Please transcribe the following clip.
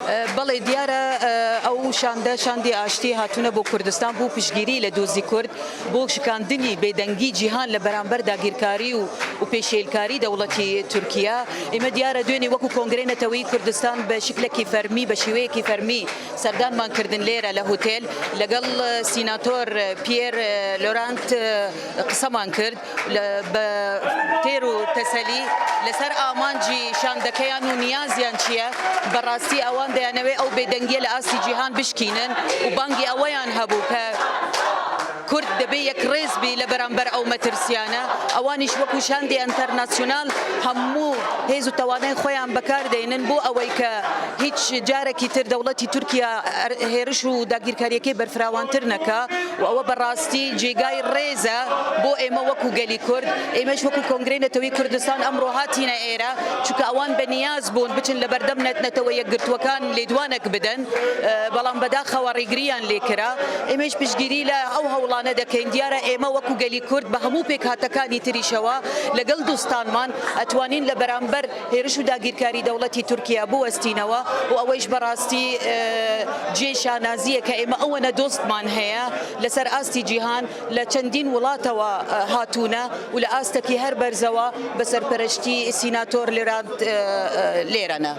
بەڵێ دیارە ئەو شاندی ئاشتی هاتوونە بۆ کوردستان بۆ پشگیری لە دۆزی کورد بۆ شکاندنی بێدەنگی جیهان لە بەرامبەر داگیرکاری و پێشێلکاری دەوڵەتی تورکیا. ئێمە دیارە دوێنێ وەکو کۆنگرەی نەتەوەیی کوردستان بە شکلێکی فەرمی بە شێوەیەکی فەرمی سەردانمان کردن لێرە لە هۆتێل لەگەڵ سیناتۆر پێر لۆرانت قسەمان کرد بە تێر و تەسەلی لەسەر ئامانجی شاندەکەیان و نیازیان چییە. بەڕاستی ئەوان دەیانەوێت ئەو بێدەنگیە لە ئاستی جیهان بشکینن و بانگی ئەوەیان هەبوو کە کورد دەبێ یەک ڕێز بی لە بەرامبەر ئەو مەترسیانە. ئەوانیش وەکو شاندی ئەنتەرناسیۆنال هەموو هێز و تەوانای خۆیان بەکاردێنن بۆ ئەوەی کە هیچ جارێکی تر دەوڵەتی تورکیا هێرش و داگیرکاریەکەی بەرفراوانتر نەکا و ئەوە بەڕاستی جێگای ڕێزە بۆ ئێمە وەکو گەلی کورد. ئێمەش وەکو کۆنگرەی نەتەوەیی کوردستان ئەمڕۆ هاتینە ئێرە چونکە ئەوان بەنیاز بوون بچن لە بەردەم نەتەوە یەکگرتووەکان لێدوانێک بدەن، بەڵام بەداخەوە ڕێگریان لێکرا. ئێمەش پشگیری لە ئەو هەوڵانە دەکەین. دیارە ئێمە وەکو گەلی کورد بە هەموو پێکهاتەکانی تریشەوە لەگەڵ دوستانمان ئەتوانین لە بەرامبەر هێرش و داگیرکاری دەوڵەتی تورکیا بوەستینەوە و ئەوەیش بەڕاستی جێ شانازیە کە ئێمە ئەوەنە دۆستمان هەیە لەسەر ئاستی جیهان لە چەندین وڵاتەوە هاتوونە و لە ئاستێکی هەر بەرزەوە بە سەرپەرشتی سیناتۆر لێرانت لێرەنە.